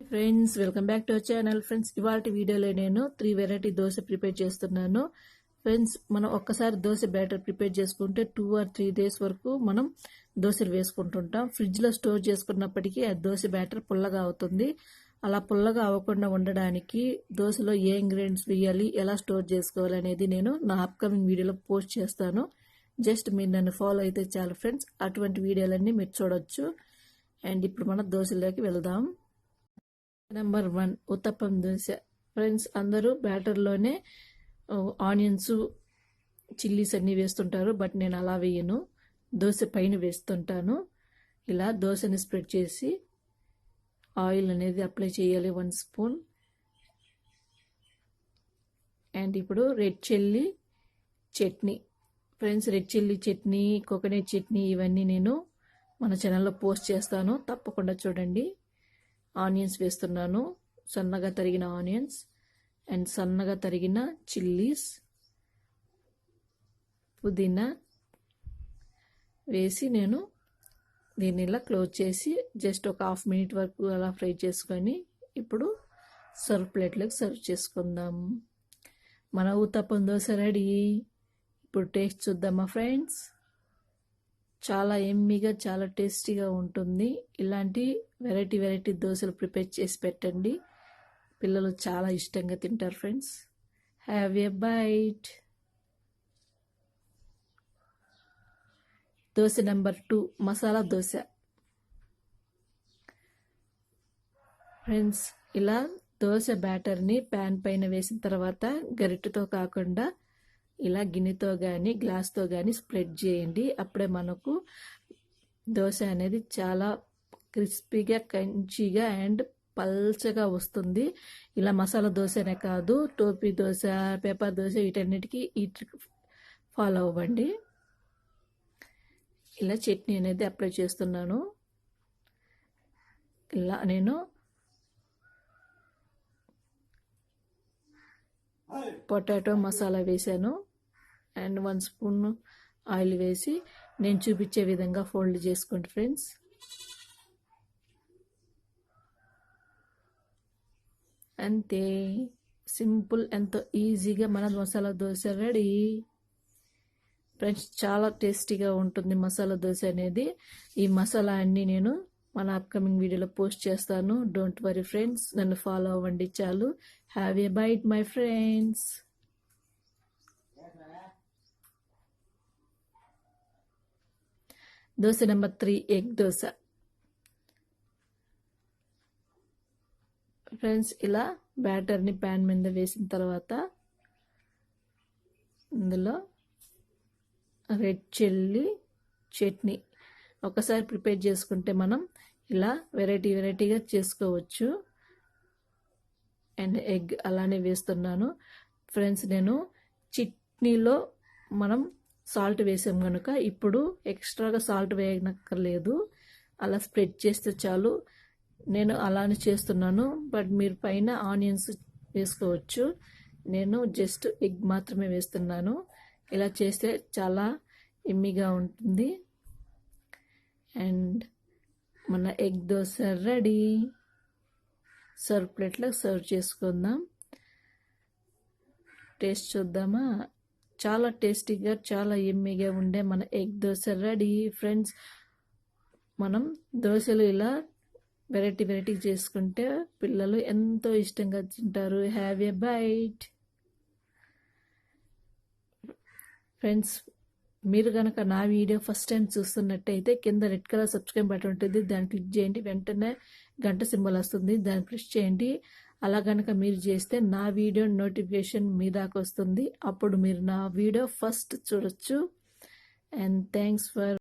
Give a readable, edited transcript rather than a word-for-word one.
Friends, welcome back to our channel. Friends, ఇవాళ వీడియోలో నేను 3 వెరైటీ దోశ ప్రిపేర్ చేస్తున్నాను. ఫ్రెండ్స్, మనం ఒక్కసారి దోశ బ్యాటర్ ప్రిపేర్ చేసుకుంటే 2 or 3 days వరకు మనం దోశలు వేసుకుంటుంటాం. ఫ్రిడ్జ్లో స్టోర్ చేసుకున్నప్పటికీ ఆ దోశ బ్యాటర్ పుల్లగా అవుతుంది. అలా పుల్లగా అవ్వకుండా ఉండడానికి దోశలో ఏ ఇంగ్రీడియంట్స్ వేయాలి, ఎలా స్టోర్ చేసుకోవాలి అనేది నేను నా అప్కమింగ్ వీడియోలో పోస్ట్ చేస్తాను. జస్ట్ మీరు నన్ను ఫాలో అయితే చాలు ఫ్రెండ్స్, అటువంటి వీడియోలన్నీ మీరు చూడొచ్చు. అండ్ ఇప్పుడు మనం దోశలోకి వెళ్దాం. నెంబర్ 1 ఉత్తప్పం దోశ. ఫ్రెండ్స్, అందరూ బ్యాటర్లోనే ఆనియన్స్, చిల్లీస్ అన్నీ వేస్తుంటారు. బట్ నేను అలా వేయను, దోశ పైన వేస్తుంటాను. ఇలా దోశని స్ప్రెడ్ చేసి ఆయిల్ అనేది అప్లై చేయాలి 1 స్పూన్. అండ్ ఇప్పుడు red chilli chutney. Friends, red chilli chutney, coconut chutney ఇవన్నీ నేను మన ఛానల్లో పోస్ట్ చేస్తాను, తప్పకుండా చూడండి. ఆనియన్స్ వేస్తున్నాను, సన్నగా తరిగిన ఆనియన్స్ అండ్ సన్నగా తరిగిన చిల్లీస్, పుదీనా వేసి నేను దీన్ని ఇలా క్లోజ్ చేసి జస్ట్ ఒక 1/2 minute వరకు అలా ఫ్రై చేసుకొని ఇప్పుడు సర్వ్ ప్లేట్లోకి సర్వ్ చేసుకుందాం. మన ఉత్తప్పం దోశ రెడీ. ఇప్పుడు టేస్ట్ చూద్దామా ఫ్రెండ్స్. చాలా ఎమ్మీగా, చాలా టేస్టీగా ఉంటుంది. ఇలాంటి వెరైటీ దోశలు ప్రిపేర్ చేసి పెట్టండి, పిల్లలు చాలా ఇష్టంగా తింటారు friends. Have a bite. Dosa number 2 masala dosa. Friends, ఇలా దోశ బ్యాటర్ని ప్యాన్ పైన వేసిన తర్వాత గరిటెతో కాకుండా ఇలా గిన్నెతో కానీ గ్లాస్తో కానీ స్ప్రెడ్ చేయండి. అప్పుడే మనకు దోశ అనేది చాలా క్రిస్పీగా, క్రంచీగా అండ్ పల్చగా వస్తుంది. ఇలా మసాలా దోశనే కాదు, టోపీ దోశ, పేపర్ దోశ వీటన్నిటికీ ఈ ట్రిక్ ఫాలో అవ్వండి. ఇలా చట్నీ అనేది అప్లై చేస్తున్నాను. ఇలా నేను పొటాటో మసాలా వేసాను అండ్ 1 స్పూన్ ఆయిల్ వేసి నేను చూపించే విధంగా ఫోల్డ్ చేసుకోండి ఫ్రెండ్స్. అంతే సింపుల్, ఎంతో ఈజీగా మన మసాలా దోశ రెడీ. ఫ్రెండ్స్, చాలా టేస్టీగా ఉంటుంది మసాలా దోశ అనేది. ఈ మసాలా అన్నీ నేను మన అప్కమింగ్ వీడియోలో పోస్ట్ చేస్తాను. డోంట్ వరీ ఫ్రెండ్స్, నన్ను ఫాలో అవ్వండి చాలు. Have a bite my friends. Dosa number 3 egg dosa. Friends, ఇలా బ్యాటర్ని ప్యాన్ మీద వేసిన తర్వాత ఇందులో రెడ్ చిల్లీ చట్నీ ఒకసారి ప్రిపేర్ చేసుకుంటే మనం ఇలా వెరైటీగా చేసుకోవచ్చు. అండ్ ఎగ్ అలానే వేస్తున్నాను. ఫ్రెండ్స్, నేను చట్నీలో మనం సాల్ట్ వేసాం కనుక ఇప్పుడు ఎక్స్ట్రాగా సాల్ట్ వేయనక్కర్లేదు, అలా స్ప్రెడ్ చేస్తే చాలు. నేను అలానే చేస్తున్నాను, బట్ మీరు పైన ఆనియన్స్ వేసుకోవచ్చు. నేను జస్ట్ ఎగ్ మాత్రమే వేస్తున్నాను. ఇలా చేస్తే చాలా ఎమ్మీగా ఉంటుంది. అండ్ మన ఎగ్ దోశ రెడీ. సర్వ్ ప్లేట్లో సర్వ్ చేసుకుందాం. టేస్ట్ చూద్దామా. చాలా టేస్టీగా, చాలా ఎమ్మీగా ఉండే మన ఎగ్ దోశ రెడీ. ఫ్రెండ్స్, మనం దోశలు ఇలా వెరైటీ చేసుకుంటే పిల్లలు ఎంతో ఇష్టంగా తింటారు. Have a byte. ఫ్రెండ్స్, మీరు కనుక నా వీడియో ఫస్ట్ టైం చూస్తున్నట్టయితే కింద రెడ్ కలర్ సబ్స్క్రైబ్ బటన్ ఉంటుంది, దాన్ని క్లిక్ చేయండి. వెంటనే గంట సింబల్ వస్తుంది, దాన్ని ప్రెస్ చేయండి. అలా కనుక మీరు చేస్తే నా వీడియో నోటిఫికేషన్ మీ దాకా వస్తుంది. అప్పుడు మీరు నా వీడియో ఫస్ట్ చూడొచ్చు. And thanks for